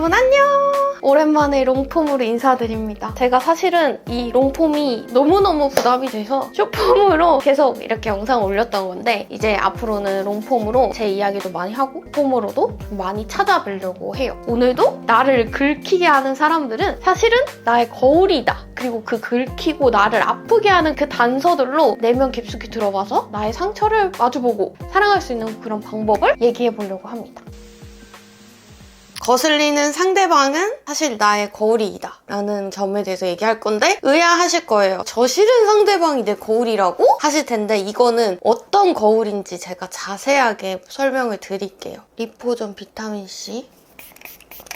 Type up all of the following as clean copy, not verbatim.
여러분 안녕! 오랜만에 롱폼으로 인사드립니다. 제가 사실은 이 롱폼이 너무너무 부담이 돼서 숏폼으로 계속 이렇게 영상을 올렸던 건데 이제 앞으로는 롱폼으로 제 이야기도 많이 하고 폼으로도 좀 많이 찾아뵈려고 해요. 오늘도 나를 긁히게 하는 사람들은 사실은 나의 거울이다. 그리고 그 긁히고 나를 아프게 하는 그 단서들로 내면 깊숙이 들어가서 나의 상처를 마주보고 사랑할 수 있는 그런 방법을 얘기해보려고 합니다. 거슬리는 상대방은 사실 나의 거울이다 라는 점에 대해서 얘기할 건데 의아하실 거예요. 저 싫은 상대방이 내 거울이라고? 하실 텐데 이거는 어떤 거울인지 제가 자세하게 설명을 드릴게요. 리포전 비타민C.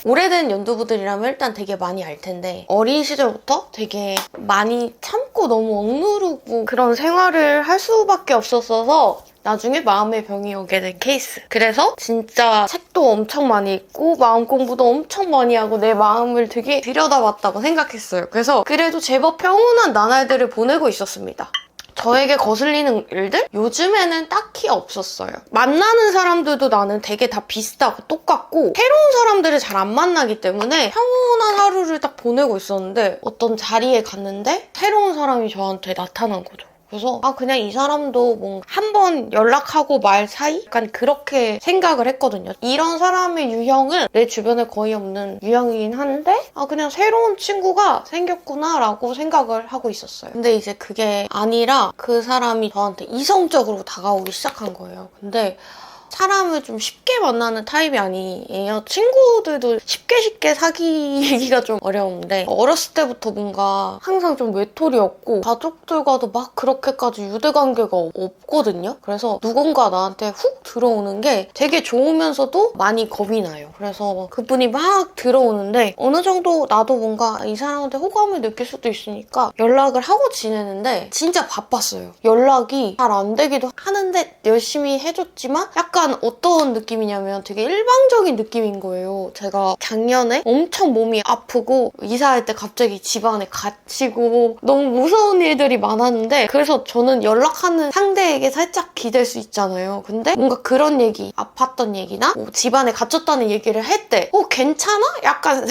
오래된 연두부들이라면 일단 되게 많이 알 텐데 어린 시절부터 되게 많이 참고 너무 억누르고 그런 생활을 할 수밖에 없었어서 나중에 마음의 병이 오게 된 케이스. 그래서 진짜 책도 엄청 많이 읽고 마음 공부도 엄청 많이 하고 내 마음을 되게 들여다봤다고 생각했어요. 그래서 그래도 제법 평온한 나날들을 보내고 있었습니다. 저에게 거슬리는 일들? 요즘에는 딱히 없었어요. 만나는 사람들도 나는 되게 다 비슷하고 똑같고 새로운 사람들을 잘 안 만나기 때문에 평온한 하루를 딱 보내고 있었는데 어떤 자리에 갔는데 새로운 사람이 저한테 나타난 거죠. 그래서 그냥 이 사람도 뭔가 한 번 연락하고 말 사이? 약간 그렇게 생각을 했거든요. 이런 사람의 유형은 내 주변에 거의 없는 유형이긴 한데 그냥 새로운 친구가 생겼구나 라고 생각을 하고 있었어요. 근데 이제 그게 아니라 그 사람이 저한테 이성적으로 다가오기 시작한 거예요. 근데 사람을 좀 쉽게 만나는 타입이 아니에요. 친구들도 쉽게 사귀기가 좀 어려운데 어렸을 때부터 뭔가 항상 좀 외톨이였고 가족들과도 막 그렇게까지 유대관계가 없거든요. 그래서 누군가 나한테 훅 들어오는 게 되게 좋으면서도 많이 겁이 나요. 그래서 그분이 막 들어오는데 어느 정도 나도 뭔가 이 사람한테 호감을 느낄 수도 있으니까 연락을 하고 지내는데 진짜 바빴어요. 연락이 잘 안 되기도 하는데 열심히 해줬지만 약간 어떤 느낌이냐면 되게 일방적인 느낌인 거예요. 제가 작년에 엄청 몸이 아프고 이사할 때 갑자기 집안에 갇히고 너무 무서운 일들이 많았는데 그래서 저는 연락하는 상대에게 살짝 기댈 수 있잖아요. 근데 뭔가 그런 얘기, 아팠던 얘기나 뭐 집안에 갇혔다는 얘기를 할 때 괜찮아? 약간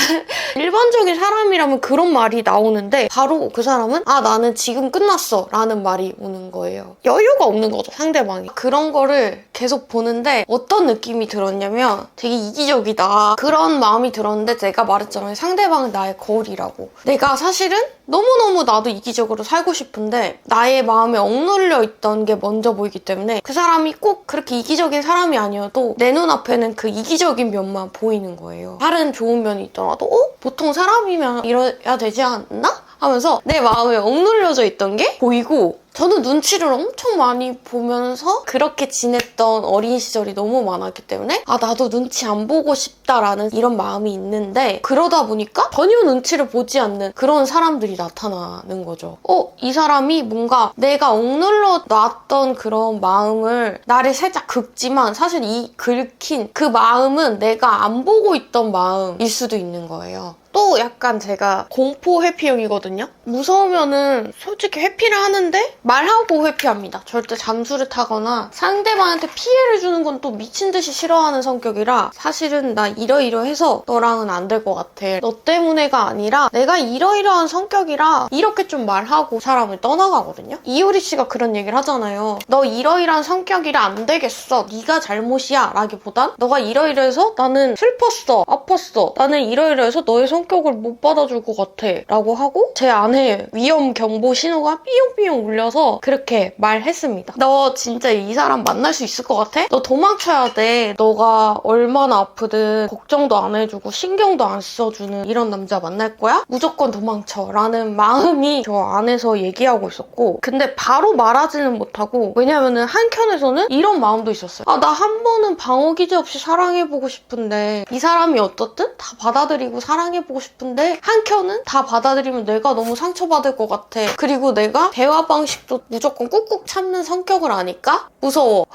일반적인 사람이라면 그런 말이 나오는데 바로 그 사람은 나는 지금 끝났어 라는 말이 오는 거예요. 여유가 없는 거죠, 상대방이. 그런 거를 계속 보는데 어떤 느낌이 들었냐면 되게 이기적이다 그런 마음이 들었는데 제가 말했잖아요. 상대방은 나의 거울이라고. 내가 사실은 너무너무 나도 이기적으로 살고 싶은데 나의 마음에 억눌려 있던 게 먼저 보이기 때문에 그 사람이 꼭 그렇게 이기적인 사람이 아니어도 내 눈앞에는 그 이기적인 면만 보이는 거예요. 다른 좋은 면이 있더라도 보통 사람이면 이래야 되지 않나? 하면서 내 마음에 억눌려져 있던 게 보이고 저는 눈치를 엄청 많이 보면서 그렇게 지냈던 어린 시절이 너무 많았기 때문에 나도 눈치 안 보고 싶다라는 이런 마음이 있는데 그러다 보니까 전혀 눈치를 보지 않는 그런 사람들이 나타나는 거죠. 이 사람이 뭔가 내가 억눌러 놨던 그런 마음을 나를 살짝 긁지만 사실 이 긁힌 그 마음은 내가 안 보고 있던 마음일 수도 있는 거예요. 또 약간 제가 공포 회피형이거든요. 무서우면은 솔직히 회피를 하는데 말하고 회피합니다. 절대 잠수를 타거나 상대방한테 피해를 주는 건 또 미친 듯이 싫어하는 성격이라 사실은 나 이러이러해서 너랑은 안 될 것 같아. 너 때문에가 아니라 내가 이러이러한 성격이라 이렇게 좀 말하고 사람을 떠나가거든요. 이효리 씨가 그런 얘기를 하잖아요. 너 이러이러한 성격이라 안 되겠어. 네가 잘못이야 라기보단 너가 이러이러해서 나는 슬펐어. 아팠어. 나는 이러이러해서 너의 성격을 못 받아줄 것 같아 라고 하고 제 안에 위험 경보 신호가 삐용삐용 울려서 그렇게 말했습니다. 너 진짜 이 사람 만날 수 있을 것 같아? 너 도망쳐야 돼. 너가 얼마나 아프든 걱정도 안 해주고 신경도 안 써주는 이런 남자 만날 거야? 무조건 도망쳐 라는 마음이 저 안에서 얘기하고 있었고 근데 바로 말하지는 못하고 왜냐면은 한켠에서는 이런 마음도 있었어요. 나 한 번은 방어 기제 없이 사랑해보고 싶은데 이 사람이 어떻든 다 받아들이고 사랑해보고 받아주고 싶은데 한켠은 다 받아들이면 내가 너무 상처받을 것 같아. 그리고 내가 대화 방식도 무조건 꾹꾹 참는 성격을 아니까 무서워.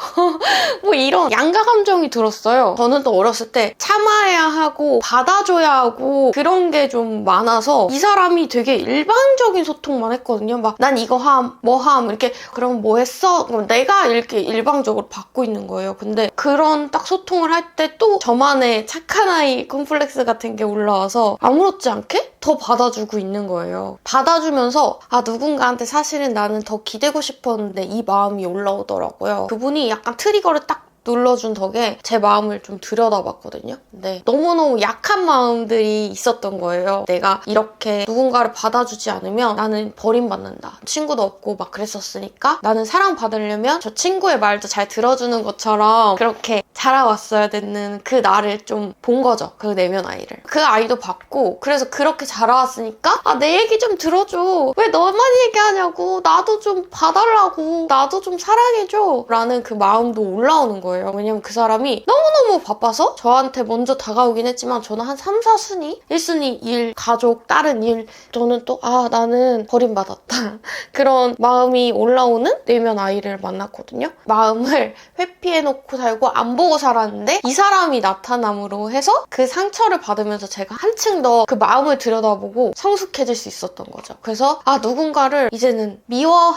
뭐 이런 양가 감정이 들었어요. 저는 또 어렸을 때 참아야 하고 받아줘야 하고 그런 게 좀 많아서 이 사람이 되게 일방적인 소통만 했거든요. 막 난 이거 함, 뭐 함 이렇게 그럼 뭐 했어? 그럼 내가 이렇게 일방적으로 받고 있는 거예요. 근데 그런 딱 소통을 할 때 또 저만의 착한 아이 콤플렉스 같은 게 올라와서 아무렇지 않게 더 받아주고 있는 거예요. 받아주면서 누군가한테 사실은 나는 더 기대고 싶었는데 이 마음이 올라오더라고요. 그분이 약간 트리거를 딱 눌러준 덕에 제 마음을 좀 들여다봤거든요. 근데 너무너무 약한 마음들이 있었던 거예요. 내가 이렇게 누군가를 받아주지 않으면 나는 버림받는다. 친구도 없고 막 그랬었으니까 나는 사랑받으려면 저 친구의 말도 잘 들어주는 것처럼 그렇게 자라왔어야 되는 그 나를 좀 본 거죠. 그 내면 아이를. 그 아이도 봤고 그래서 그렇게 자라왔으니까 내 얘기 좀 들어줘. 왜 너만 얘기하냐고. 나도 좀 봐달라고. 나도 좀 사랑해줘. 라는 그 마음도 올라오는 거예요. 왜냐면 그 사람이 너무너무 바빠서 저한테 먼저 다가오긴 했지만 저는 한 3, 4순위? 1순위 일, 가족, 다른 일 저는 또 나는 버림받았다. 그런 마음이 올라오는 내면 아이를 만났거든요. 마음을 회피해놓고 살고 안 보고 살았는데 이 사람이 나타남으로 해서 그 상처를 받으면서 제가 한층 더 그 마음을 들여다보고 성숙해질 수 있었던 거죠. 그래서 누군가를 이제는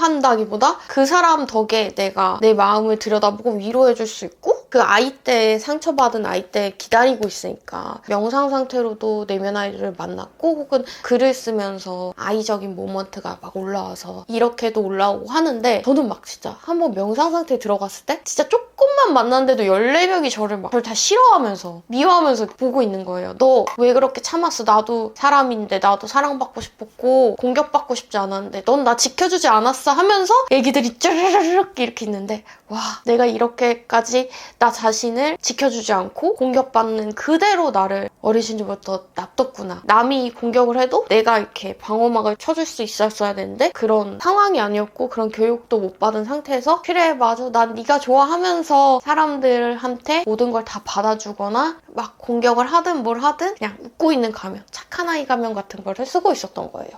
미워한다기보다 그 사람 덕에 내가 내 마음을 들여다보고 위로해줄 수 있고 그 아이 때 상처받은 아이 때 기다리고 있으니까 명상 상태로도 내면 아이를 만났고 혹은 글을 쓰면서 아이적인 모먼트가 막 올라와서 이렇게도 올라오고 하는데 저는 막 진짜 한번 명상 상태에 들어갔을 때 진짜 조금만 만났는데도 14명이 저를 다 싫어하면서 미워하면서 보고 있는 거예요. 너 왜 그렇게 참았어? 나도 사람인데 나도 사랑받고 싶었고 공격받고 싶지 않았는데 넌 나 지켜주지 않았어? 하면서 애기들이 쭈르르륵 이렇게 있는데 와 내가 이렇게까지 나 자신을 지켜주지 않고 공격받는 그대로 나를 어린 시절부터 놔뒀구나. 남이 공격을 해도 내가 이렇게 방어막을 쳐줄 수 있었어야 되는데 그런 상황이 아니었고 그런 교육도 못 받은 상태에서 그래 맞아 난 네가 좋아하면서 사람들한테 모든 걸 다 받아주거나 막 공격을 하든 뭘 하든 그냥 웃고 있는 가면 착한 아이 가면 같은 걸 쓰고 있었던 거예요.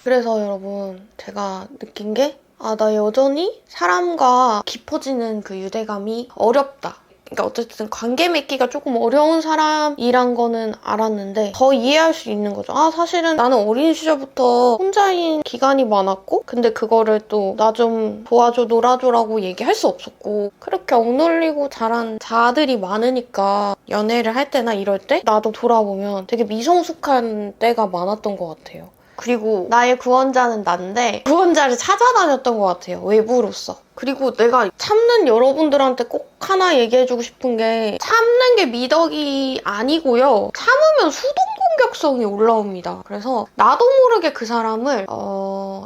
그래서 여러분 제가 느낀 게 나 여전히 사람과 깊어지는 그 유대감이 어렵다. 그러니까 어쨌든 관계 맺기가 조금 어려운 사람이란 거는 알았는데 더 이해할 수 있는 거죠. 사실은 나는 어린 시절부터 혼자인 기간이 많았고 근데 그거를 또 나 좀 도와줘 놀아줘라고 얘기할 수 없었고 그렇게 억눌리고 자란 자아들이 많으니까 연애를 할 때나 이럴 때 나도 돌아보면 되게 미성숙한 때가 많았던 것 같아요. 그리고 나의 구원자는 난데 구원자를 찾아다녔던 것 같아요. 외부로서. 그리고 내가 참는 여러분들한테 꼭 하나 얘기해주고 싶은 게 참는 게 미덕이 아니고요. 참으면 수동 공격성이 올라옵니다. 그래서 나도 모르게 그 사람을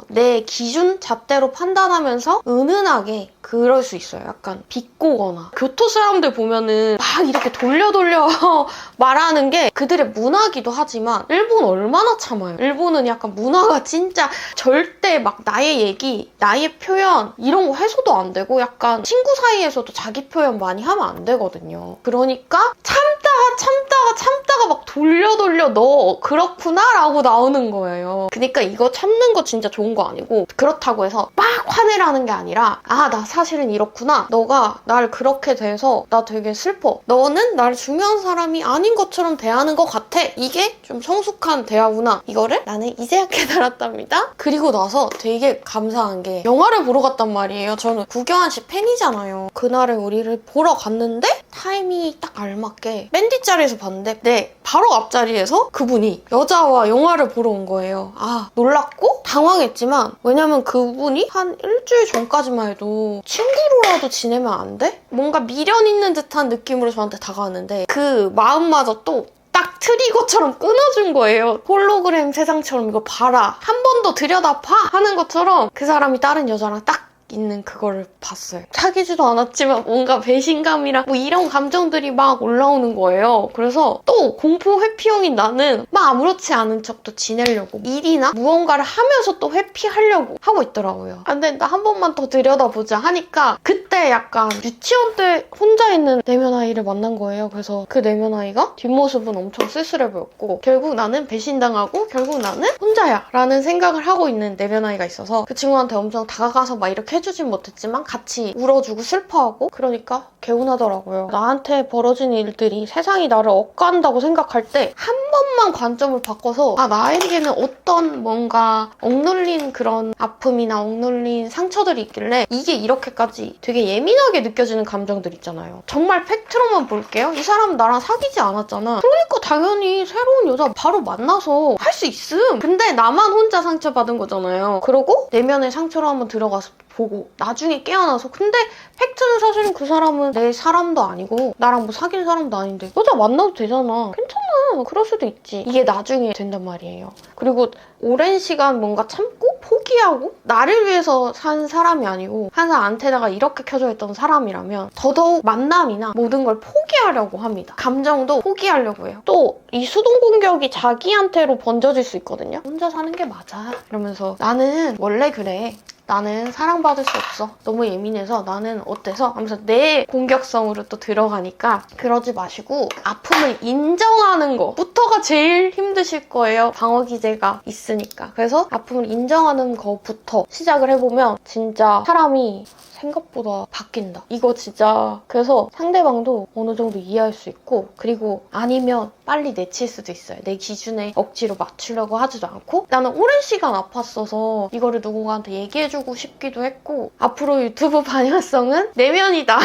내 기준 잣대로 판단하면서 은은하게 그럴 수 있어요. 약간 비꼬거나. 교토 사람들 보면은 막 이렇게 돌려 말하는 게 그들의 문화기도 하지만 일본 얼마나 참아요. 일본은 약간 문화가 진짜 절대 막 나의 얘기, 나의 표현 이런 거 해소도 안 되고 약간 친구 사이에서도 자기 표현 많이 하면 안 되거든요. 그러니까 참다가 막 돌려 너 그렇구나 라고 나오는 거예요. 그러니까 이거 참는 거 진짜 좋은 거 아니고 그렇다고 해서 막 화내라는 게 아니라 나 사실은 이렇구나. 너가 날 그렇게 대해서 나 되게 슬퍼. 너는 날 중요한 사람이 아닌 것처럼 대하는 것 같아. 이게 좀 성숙한 대화구나. 이거를 나는 이제야 깨달았답니다. 그리고 나서 되게 감사한 게 영화를 보러 갔단 말이에요. 저는 구경한 씨 팬이잖아요. 그날에 우리를 보러 갔는데 타이밍이 딱 알맞게 맨 뒷자리에서 봤는데 바로 앞자리에서 그분이 여자와 영화를 보러 온 거예요. 놀랐고 당황했지만 왜냐면 그분이 한 일주일 전까지만 해도 친구로라도 지내면 안 돼? 뭔가 미련 있는 듯한 느낌으로 저한테 다가왔는데 그 마음마저 또 딱 트리거처럼 끊어준 거예요. 홀로그램 세상처럼 이거 봐라. 한 번 더 들여다봐 하는 것처럼 그 사람이 다른 여자랑 딱 있는 그거를 봤어요. 사귀지도 않았지만 뭔가 배신감이랑 뭐 이런 감정들이 막 올라오는 거예요. 그래서 또 공포 회피형인 나는 막 아무렇지 않은 척도 지내려고 일이나 무언가를 하면서 또 회피하려고 하고 있더라고요. 안 된다, 한 번만 더 들여다보자 하니까 그때 약간 유치원 때 혼자 있는 내면 아이를 만난 거예요. 그래서 그 내면 아이가 뒷모습은 엄청 쓸쓸해 보였고 결국 나는 배신당하고 결국 나는 혼자야 라는 생각을 하고 있는 내면 아이가 있어서 그 친구한테 엄청 다가가서 막 이렇게 해주진 못했지만 같이 울어주고 슬퍼하고 그러니까 개운하더라고요. 나한테 벌어진 일들이 세상이 나를 억까한다고 생각할 때 한 번만 관점을 바꿔서 나에게는 어떤 뭔가 억눌린 그런 아픔이나 억눌린 상처들이 있길래 이게 이렇게까지 되게 예민하게 느껴지는 감정들 있잖아요. 정말 팩트로만 볼게요. 이 사람은 나랑 사귀지 않았잖아. 그러니까 당연히 새로운 여자 바로 만나서 할 수 있음. 근데 나만 혼자 상처받은 거잖아요. 그러고 내면의 상처로 한번 들어가서 보고 나중에 깨어나서 근데 팩트는 사실은 그 사람은 내 사람도 아니고 나랑 뭐 사귄 사람도 아닌데 여자 만나도 되잖아. 괜찮아. 그럴 수도 있지. 이게 나중에 된단 말이에요. 그리고 오랜 시간 뭔가 참고 포기하고 나를 위해서 산 사람이 아니고 항상 안테나가 이렇게 켜져 있던 사람이라면 더더욱 만남이나 모든 걸 포기하려고 합니다. 감정도 포기하려고 해요. 또 이 수동 공격이 자기한테로 번져질 수 있거든요. 혼자 사는 게 맞아. 이러면서 나는 원래 그래. 나는 사랑받을 수 없어. 너무 예민해서 나는 어때서? 하면서 내 공격성으로 또 들어가니까 그러지 마시고 아픔을 인정하는 것부터가 제일 힘드실 거예요. 방어 기제가 있으니까. 그래서 아픔을 인정하는 것부터 시작을 해보면 진짜 사람이 생각보다 바뀐다. 이거 진짜 그래서 상대방도 어느 정도 이해할 수 있고 그리고 아니면 빨리 내칠 수도 있어요. 내 기준에 억지로 맞추려고 하지도 않고 나는 오랜 시간 아팠어서 이거를 누군가한테 얘기해주고 싶기도 했고 앞으로 유튜브 방향성은 내면이다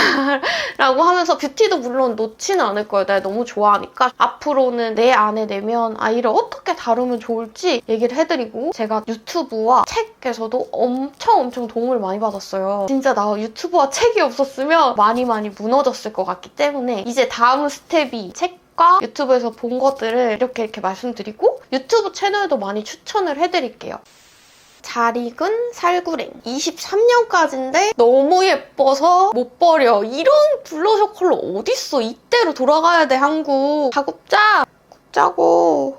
라고 하면서 뷰티도 물론 놓지는 않을 거예요. 내가 너무 좋아하니까 앞으로는 내 안에 내면 아이를 어떻게 다루면 좋을지 얘기를 해드리고 제가 유튜브와 책에서도 엄청 도움을 많이 받았어요. 진짜 나 유튜브와 책이 없었으면 많이 무너졌을 것 같기 때문에 이제 다음 스텝이 책과 유튜브에서 본 것들을 이렇게 말씀드리고 유튜브 채널도 많이 추천을 해드릴게요. 잘 익은 살구랭 23년까지인데 너무 예뻐서 못 버려. 이런 블러셔 컬러 어딨어. 이때로 돌아가야 돼 한국. 다 굽자고.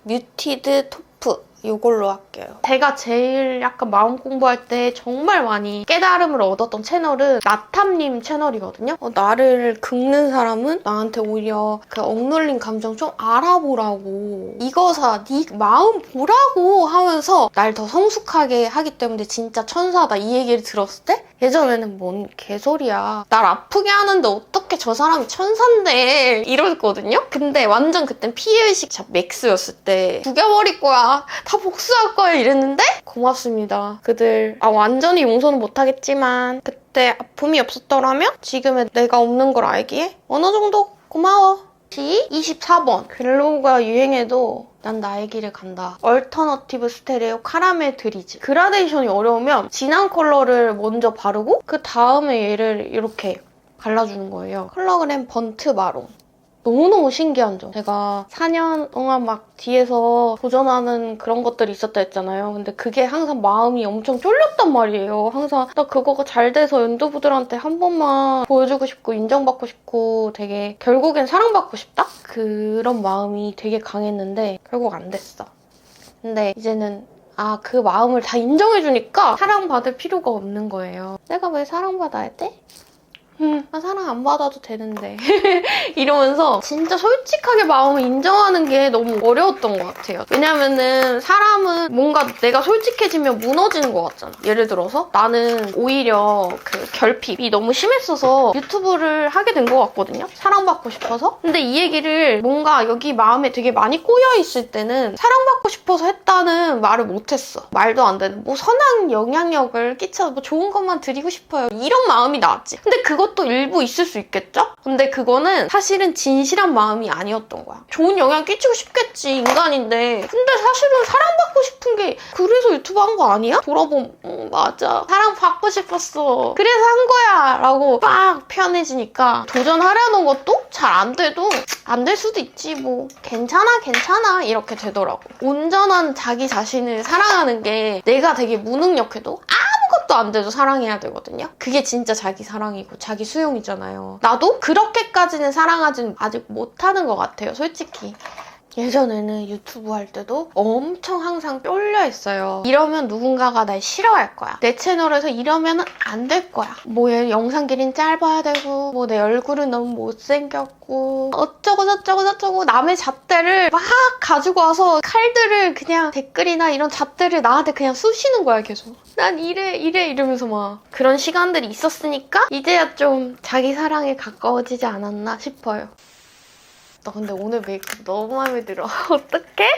뮤티드 토프 이걸로 할게요. 제가 제일 약간 마음 공부할 때 정말 많이 깨달음을 얻었던 채널은 나탐님 채널이거든요. 나를 긁는 사람은 나한테 오히려 그 억눌린 감정 좀 알아보라고 이거 사, 네 마음 보라고 하면서 날 더 성숙하게 하기 때문에 진짜 천사다 이 얘기를 들었을 때 예전에는 뭔 개소리야. 날 아프게 하는데 어떻게 저 사람이 천사인데 이랬거든요. 근데 완전 그땐 피해의식 진짜 맥스였을 때 죽여버릴 거야. 다 복수할 거야 이랬는데 고맙습니다. 그들 완전히 용서는 못하겠지만 그때 아픔이 없었더라면 지금의 내가 없는 걸 알기에 어느 정도 고마워. 24번 글로우가 유행해도 난 나의 길을 간다. 얼터너티브 스테레오 카라멜 드리즈. 그라데이션이 어려우면 진한 컬러를 먼저 바르고 그 다음에 얘를 이렇게 갈라주는 거예요. 컬러그램 번트 마론. 너무너무 신기한 점. 제가 4년 동안 막 뒤에서 도전하는 그런 것들이 있었다 했잖아요. 근데 그게 항상 마음이 엄청 쫄렸단 말이에요. 항상 나 그거가 잘 돼서 연두부들한테 한 번만 보여주고 싶고 인정받고 싶고 되게 결국엔 사랑받고 싶다? 그런 마음이 되게 강했는데 결국 안 됐어. 근데 이제는 그 마음을 다 인정해주니까 사랑받을 필요가 없는 거예요. 내가 왜 사랑받아야 돼? 나 사랑 안 받아도 되는데 이러면서 진짜 솔직하게 마음을 인정하는 게 너무 어려웠던 것 같아요. 왜냐면은 사람은 뭔가 내가 솔직해지면 무너지는 것 같잖아. 예를 들어서 나는 오히려 그 결핍이 너무 심했어서 유튜브를 하게 된 것 같거든요. 사랑받고 싶어서. 근데 이 얘기를 뭔가 여기 마음에 되게 많이 꼬여있을 때는 사랑받고 싶어서 했다는 말을 못했어. 말도 안 되는 뭐 선한 영향력을 끼쳐 뭐 좋은 것만 드리고 싶어요. 이런 마음이 나왔지. 근데 그것도 일부 있을 수 있겠죠? 근데 그거는 사실은 진실한 마음이 아니었던 거야. 좋은 영향 끼치고 싶겠지, 인간인데. 근데 사실은 사랑받고 싶은 게 그래서 유튜브 한 거 아니야? 돌아보면 맞아. 사랑받고 싶었어. 그래서 한 거야 라고 막 편해지니까 도전하려는 것도 잘 안 돼도 안 될 수도 있지 뭐. 괜찮아 이렇게 되더라고. 온전한 자기 자신을 사랑하는 게 내가 되게 무능력해도 아무것도 하나도 안 돼도 사랑해야 되거든요. 그게 진짜 자기 사랑이고 자기 수용이잖아요. 나도 그렇게까지는 사랑하지는 아직 못하는 것 같아요, 솔직히. 예전에는 유튜브 할 때도 엄청 항상 쫄려 있어요. 이러면 누군가가 날 싫어할 거야. 내 채널에서 이러면 안 될 거야. 뭐 영상 길이는 짧아야 되고 뭐 내 얼굴은 너무 못생겼고 어쩌고 저쩌고 저쩌고 남의 잣대를 막 가지고 와서 칼들을 그냥 댓글이나 이런 잣대를 나한테 그냥 쑤시는 거야, 계속. 난 이래 이러면서 막 그런 시간들이 있었으니까 이제야 좀 자기 사랑에 가까워지지 않았나 싶어요. 나 근데 오늘 메이크업 너무 마음에 들어. 어떡해?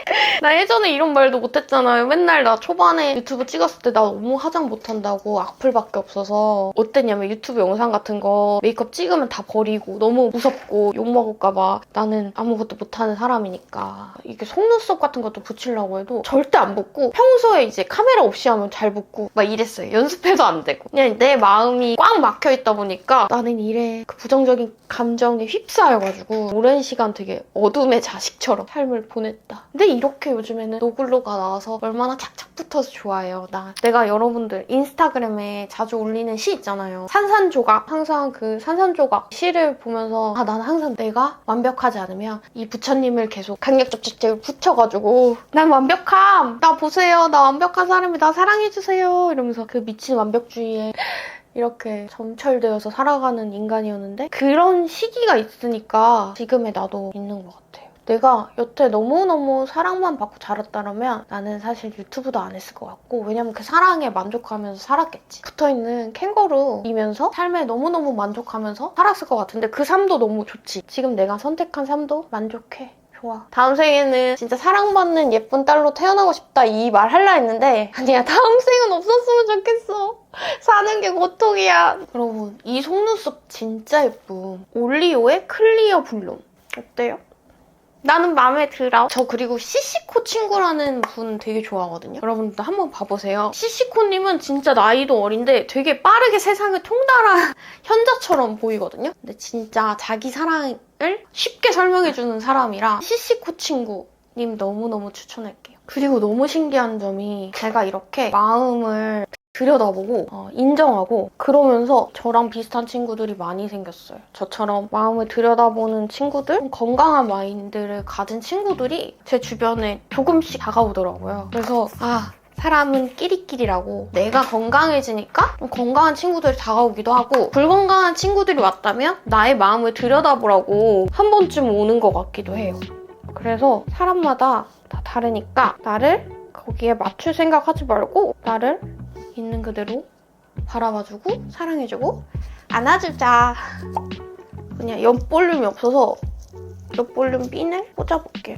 나 예전에 이런 말도 못했잖아요. 맨날 나 초반에 유튜브 찍었을 때 나 너무 화장 못한다고 악플밖에 없어서 어땠냐면 유튜브 영상 같은 거 메이크업 찍으면 다 버리고 너무 무섭고 욕먹을까 봐 나는 아무것도 못하는 사람이니까 이게 속눈썹 같은 것도 붙이려고 해도 절대 안 붙고 평소에 이제 카메라 없이 하면 잘 붙고 막 이랬어요. 연습해도 안 되고 그냥 내 마음이 꽉 막혀있다 보니까 나는 이래 그 부정적인 감정에 휩싸여가지고 오랜 시간 되게 어둠의 자식처럼 삶을 보냈다. 근데 이렇게 요즘에는 노글로가 나와서 얼마나 착착 붙어서 좋아요. 내가 여러분들 인스타그램에 자주 올리는 시 있잖아요. 산산조각. 항상 그 산산조각 시를 보면서 나는 항상 내가 완벽하지 않으면 이 부처님을 계속 강력적적적으로 붙여가지고 난 완벽함! 나 보세요. 나 완벽한 사람이 나 사랑해주세요. 이러면서 그 미친 완벽주의에 이렇게 점철되어서 살아가는 인간이었는데 그런 시기가 있으니까 지금의 나도 있는 것 같아요. 내가 여태 너무너무 사랑만 받고 자랐다면 나는 사실 유튜브도 안 했을 것 같고 왜냐면 그 사랑에 만족하면서 살았겠지. 붙어있는 캥거루이면서 삶에 너무너무 만족하면서 살았을 것 같은데 그 삶도 너무 좋지. 지금 내가 선택한 삶도 만족해. 좋아. 다음 생에는 진짜 사랑받는 예쁜 딸로 태어나고 싶다 이 말 하려 했는데 아니야, 다음 생은 없었으면 좋겠어. 사는 게 고통이야. 여러분, 이 속눈썹 진짜 예쁨. 올리오의 클리어 블룸. 어때요? 나는 마음에 들어. 저 그리고 시시코 친구라는 분 되게 좋아하거든요. 여러분들도 한번 봐보세요. 시시코님은 진짜 나이도 어린데 되게 빠르게 세상을 통달한 현자처럼 보이거든요. 근데 진짜 자기 사랑을 쉽게 설명해주는 사람이라 시시코 친구님 너무너무 추천할게요. 그리고 너무 신기한 점이 제가 이렇게 마음을 들여다보고 인정하고 그러면서 저랑 비슷한 친구들이 많이 생겼어요. 저처럼 마음을 들여다보는 친구들, 건강한 마인드를 가진 친구들이 제 주변에 조금씩 다가오더라고요. 그래서 사람은 끼리끼리라고 내가 건강해지니까 건강한 친구들이 다가오기도 하고 불건강한 친구들이 왔다면 나의 마음을 들여다보라고 한 번쯤 오는 것 같기도 해요. 그래서 사람마다 다 다르니까 나를 거기에 맞출 생각하지 말고 나를 있는 그대로 바라봐주고 사랑해주고 안아주자. 그냥 옆볼륨이 없어서 옆볼륨 핀을 꽂아볼게요.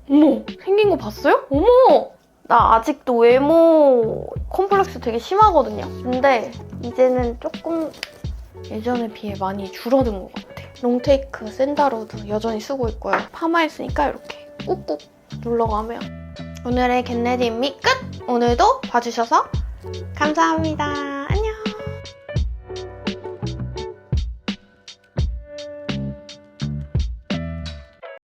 어머, 생긴 거 봤어요? 어머! 나 아직도 외모 컴플렉스 되게 심하거든요. 근데 이제는 조금 예전에 비해 많이 줄어든 것 같아요. 롱테이크 샌다로드 여전히 쓰고 있고요. 파마했으니까 이렇게 꾹꾹 눌러가면 오늘의 겟레디미 끝! 오늘도 봐주셔서 감사합니다. 안녕!